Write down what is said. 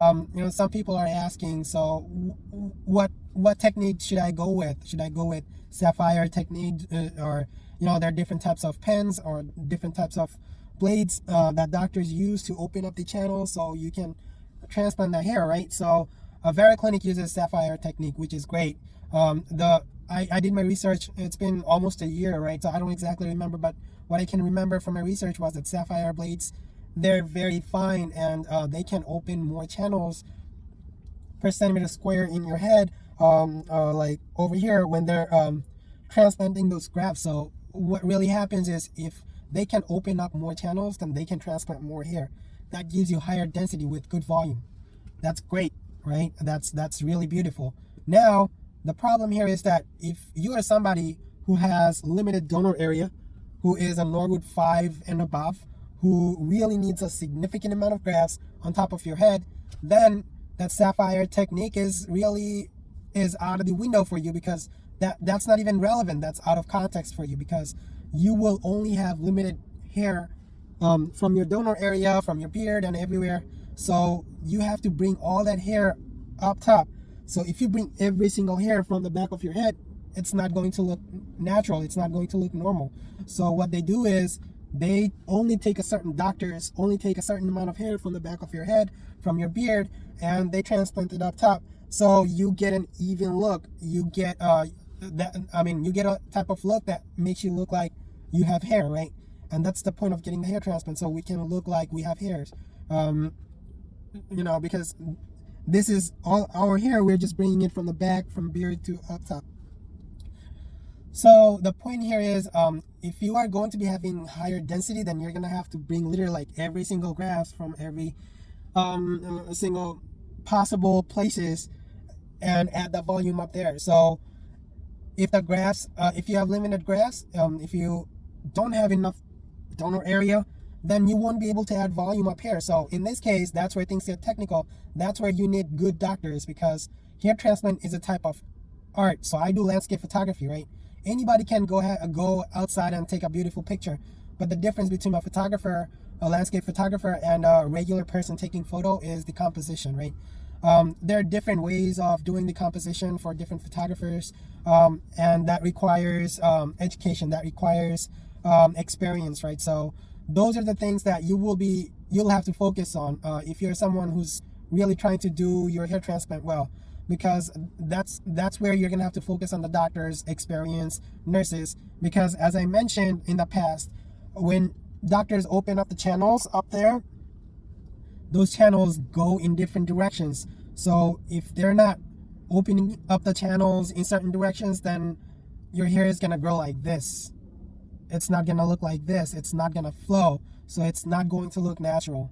Some people are asking, so what technique should I go with? Should I go with sapphire technique, or there are different types of pens or different types of blades that doctors use to open up the channel so you can transplant the hair, right? So a Vera clinic uses sapphire technique, which is great. The I did my research. It's been almost a year, right? So I don't exactly remember, but what I can remember from my research was that sapphire blades, they're very fine, and they can open more channels per centimeter square in your head, like over here when they're transplanting those grafts. So what really happens is if they can open up more channels, then they can transplant more hair. That gives you higher density with good volume. That's great, right? That's really beautiful. Now, the problem here is that if you are somebody who has limited donor area, who is a Norwood 5 and above, who really needs a significant amount of grafts on top of your head, then that sapphire technique is out of the window for you, because that's not even relevant. That's out of context for you, because you will only have limited hair from your donor area, from your beard, and everywhere. So you have to bring all that hair up top. So if you bring every single hair from the back of your head, it's not going to look natural. It's not going to look normal. So what they do is doctors only take a certain amount of hair from the back of your head, from your beard, and they transplant it up top. So you get an even look. You get you get a type of look that makes you look like you have hair, right? And that's the point of getting the hair transplant, so we can look like we have hairs. Because this is all our hair. We're just bringing it from the back, from beard to up top. So the point here is, if you are going to be having higher density, then you're gonna have to bring literally like every single graft from every single possible places and add the volume up there. So if the grafts, if you have limited grafts, if you don't have enough donor area, then you won't be able to add volume up here. So in this case, that's where things get technical. That's where you need good doctors, because hair transplant is a type of art. So I do landscape photography, right? Anybody can go outside and take a beautiful picture, but the difference between a landscape photographer, and a regular person taking photo is the composition, right? There are different ways of doing the composition for different photographers, and that requires education, that requires experience, right? So those are the things that you'll have to focus on if you're someone who's really trying to do your hair transplant well, because that's where you're gonna have to focus on the doctors, experience, nurses, because as I mentioned in the past, when doctors open up the channels up there, those channels go in different directions. So if they're not opening up the channels in certain directions, then your hair is gonna grow like this. It's not gonna look like this. It's not gonna flow. So it's not going to look natural.